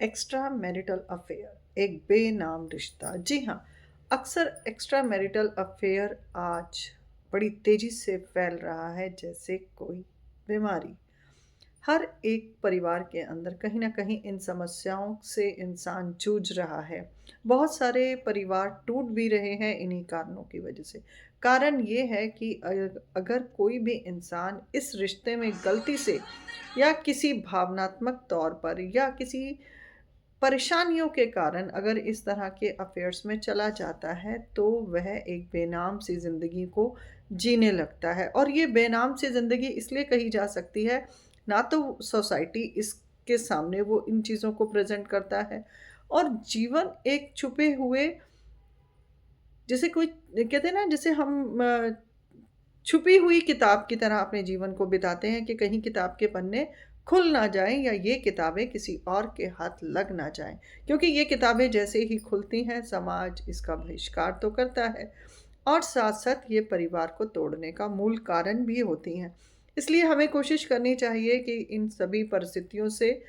Extra marital affair एक बेनाम रिश्ता। जी हाँ, अक्सर एक्स्ट्रा मैरिटल अफेयर आज बड़ी तेजी से फैल रहा है जैसे कोई बीमारी। हर एक परिवार के अंदर कहीं ना कहीं इन समस्याओं से इंसान जूझ रहा है। बहुत सारे परिवार टूट भी रहे हैं इन्हीं कारणों की वजह से। कारण ये है कि अगर कोई भी इंसान इस रिश्ते में गलती से या किसी भावनात्मक तौर पर या किसी परेशानियों के कारण अगर इस तरह के अफेयर्स में चला जाता है तो वह एक बेनाम सी ज़िंदगी को जीने लगता है। और ये बेनाम सी ज़िंदगी इसलिए कही जा सकती है, ना तो सोसाइटी इसके सामने वो इन चीज़ों को प्रेजेंट करता है, और जीवन एक छुपे हुए, जैसे कोई कहते हैं ना, जैसे हम छुपी हुई किताब की तरह अपने जीवन को बिताते हैं कि कहीं किताब के पन्ने खुल ना जाएं या ये किताबें किसी और के हाथ लग ना जाएं, क्योंकि ये किताबें जैसे ही खुलती हैं समाज इसका बहिष्कार तो करता है और साथ साथ ये परिवार को तोड़ने का मूल कारण भी होती हैं। इसलिए हमें कोशिश करनी चाहिए कि इन सभी परिस्थितियों से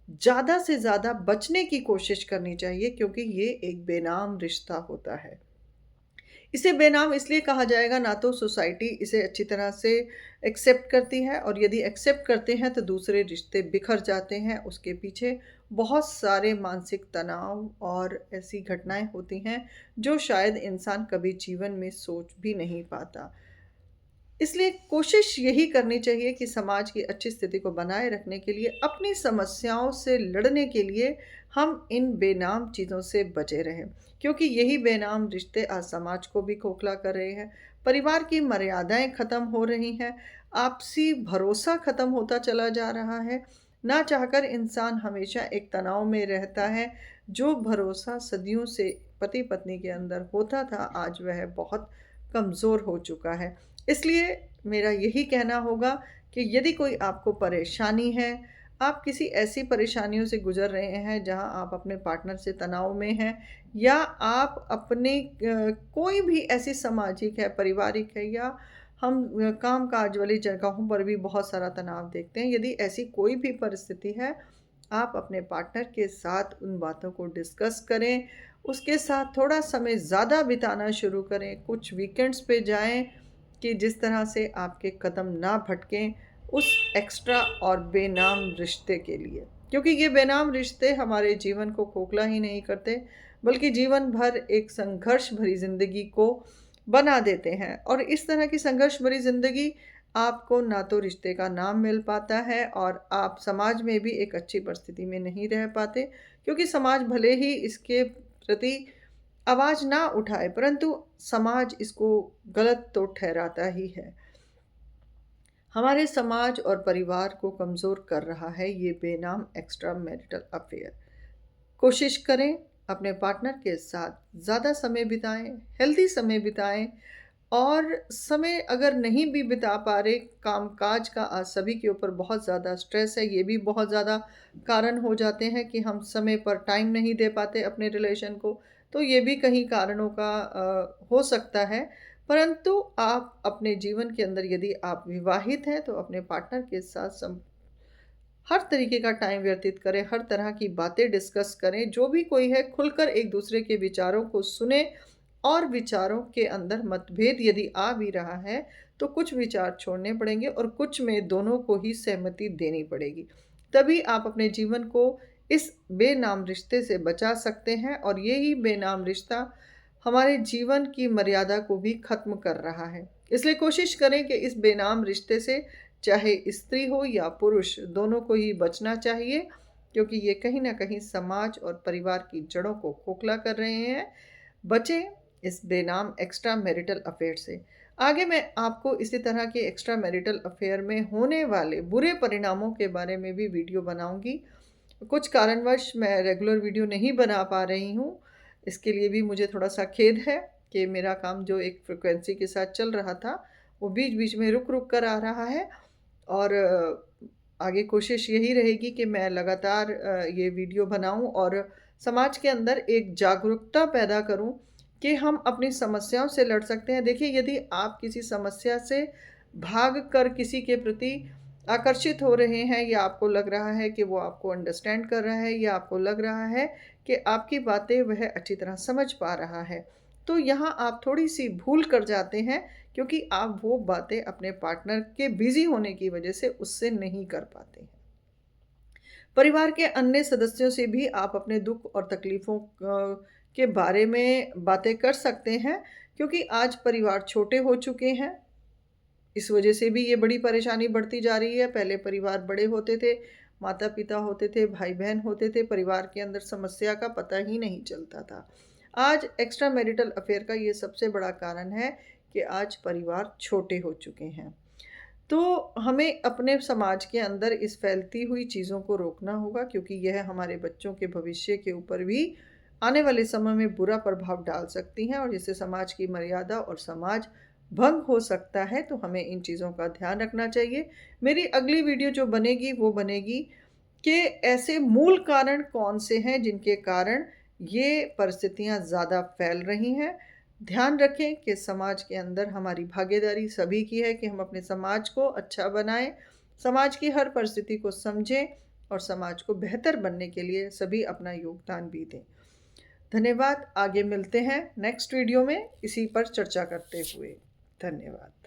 ज़्यादा बचने की कोशिश करनी चाहिए, क्योंकि ये एक बेनाम रिश्ता होता है। इसे बेनाम इसलिए कहा जाएगा, ना तो सोसाइटी इसे अच्छी तरह से एक्सेप्ट करती है, और यदि एक्सेप्ट करते हैं तो दूसरे रिश्ते बिखर जाते हैं। उसके पीछे बहुत सारे मानसिक तनाव और ऐसी घटनाएं होती हैं जो शायद इंसान कभी जीवन में सोच भी नहीं पाता। इसलिए कोशिश यही करनी चाहिए कि समाज की अच्छी स्थिति को बनाए रखने के लिए, अपनी समस्याओं से लड़ने के लिए हम इन बेनाम चीज़ों से बचे रहें, क्योंकि यही बेनाम रिश्ते आज समाज को भी खोखला कर रहे हैं। परिवार की मर्यादाएं ख़त्म हो रही हैं, आपसी भरोसा ख़त्म होता चला जा रहा है। ना चाहकर इंसान हमेशा एक तनाव में रहता है। जो भरोसा सदियों से पति पत्नी के अंदर होता था, आज वह बहुत कमज़ोर हो चुका है। इसलिए मेरा यही कहना होगा कि यदि कोई आपको परेशानी है, आप किसी ऐसी परेशानियों से गुज़र रहे हैं जहां आप अपने पार्टनर से तनाव में हैं, या आप अपने कोई भी ऐसी सामाजिक है, पारिवारिक है, या हम काम-काज वाली जगहों पर भी बहुत सारा तनाव देखते हैं। यदि ऐसी कोई भी परिस्थिति है, आप अपने पार्टनर के साथ उन बातों को डिस्कस करें, उसके साथ थोड़ा समय ज़्यादा बिताना शुरू करें, कुछ वीकेंड्स पे जाएँ कि जिस तरह से आपके कदम ना भटकें उस एक्स्ट्रा और बेनाम रिश्ते के लिए। क्योंकि ये बेनाम रिश्ते हमारे जीवन को खोखला ही नहीं करते, बल्कि जीवन भर एक संघर्ष भरी ज़िंदगी को बना देते हैं। और इस तरह की संघर्ष भरी ज़िंदगी आपको ना तो रिश्ते का नाम मिल पाता है, और आप समाज में भी एक अच्छी परिस्थिति में नहीं रह पाते, क्योंकि समाज भले ही इसके प्रति आवाज़ ना उठाए, परंतु समाज इसको गलत तो ठहराता ही है। हमारे समाज और परिवार को कमज़ोर कर रहा है ये बेनाम एक्स्ट्रा मैरिटल अफेयर। कोशिश करें अपने पार्टनर के साथ ज़्यादा समय बिताएं, हेल्दी समय बिताएं। और समय अगर नहीं भी बिता पा रहे, कामकाज का आज सभी के ऊपर बहुत ज़्यादा स्ट्रेस है, ये भी बहुत ज़्यादा कारण हो जाते हैं कि हम समय पर टाइम नहीं दे पाते अपने रिलेशन को। तो ये भी कहीं कारणों का हो सकता है। परंतु आप अपने जीवन के अंदर यदि आप विवाहित हैं तो अपने पार्टनर के साथ हर तरीके का टाइम व्यतीत करें, हर तरह की बातें डिस्कस करें, जो भी कोई है खुलकर एक दूसरे के विचारों को सुने। और विचारों के अंदर मतभेद यदि आ भी रहा है तो कुछ विचार छोड़ने पड़ेंगे और कुछ में दोनों को ही सहमति देनी पड़ेगी। तभी आप अपने जीवन को इस बेनाम रिश्ते से बचा सकते हैं, और यही बेनाम रिश्ता हमारे जीवन की मर्यादा को भी खत्म कर रहा है। इसलिए कोशिश करें कि इस बेनाम रिश्ते से, चाहे स्त्री हो या पुरुष, दोनों को ही बचना चाहिए, क्योंकि ये कहीं ना कहीं समाज और परिवार की जड़ों को खोखला कर रहे हैं। बचें इस बेनाम एक्स्ट्रा मैरिटल अफेयर से। आगे मैं आपको इसी तरह के एक्स्ट्रा मैरिटल अफेयर में होने वाले बुरे परिणामों के बारे में भी वीडियो बनाऊंगी। कुछ कारणवश मैं रेगुलर वीडियो नहीं बना पा रही हूँ, इसके लिए भी मुझे थोड़ा सा खेद है कि मेरा काम जो एक फ्रिक्वेंसी के साथ चल रहा था वो बीच बीच में रुक रुक कर आ रहा है। और आगे कोशिश यही रहेगी कि मैं लगातार ये वीडियो बनाऊं और समाज के अंदर एक जागरूकता पैदा करूं कि हम अपनी समस्याओं से लड़ सकते हैं। देखिए, यदि आप किसी समस्या से भाग कर किसी के प्रति आकर्षित हो रहे हैं, या आपको लग रहा है कि वो आपको अंडरस्टैंड कर रहा है, या आपको लग रहा है कि आपकी बातें वह अच्छी तरह समझ पा रहा है। तो यहाँ आप थोड़ी-सी भूल कर जाते हैं, क्योंकि आप वो बातें अपने पार्टनर के बिज़ी होने की वजह से उससे नहीं कर पाते हैं। परिवार के अन्य सदस्यों से भी आप अपने दुख और तकलीफ़ों के बारे में बातें कर सकते हैं, क्योंकि आज परिवार छोटे हो चुके हैं। इस वजह से भी ये बड़ी परेशानी बढ़ती जा रही है। पहले परिवार बड़े होते थे, माता-पिता होते थे, भाई-बहन होते थे, परिवार के अंदर समस्या का पता ही नहीं चलता था। आज एक्स्ट्रा मैरिटल अफ़ेयर का ये सबसे बड़ा कारण है कि आज परिवार छोटे हो चुके हैं। तो हमें अपने समाज के अंदर इस फैलती हुई चीज़ों को रोकना होगा, क्योंकि यह हमारे बच्चों के भविष्य के ऊपर भी आने वाले समय में बुरा प्रभाव डाल सकती हैं, और जिससे समाज की मर्यादा और समाज भंग हो सकता है। तो हमें इन चीज़ों का ध्यान रखना चाहिए। मेरी अगली वीडियो जो बनेगी वो बनेगी कि ऐसे मूल कारण कौन से हैं जिनके कारण ये परिस्थितियाँ ज़्यादा फैल रही हैं। ध्यान रखें कि समाज के अंदर हमारी भागीदारी सभी की है कि हम अपने समाज को अच्छा बनाएं, समाज की हर परिस्थिति को समझें और समाज को बेहतर बनने के लिए सभी अपना योगदान भी दें। धन्यवाद। आगे मिलते हैं नेक्स्ट वीडियो में इसी पर चर्चा करते हुए। धन्यवाद।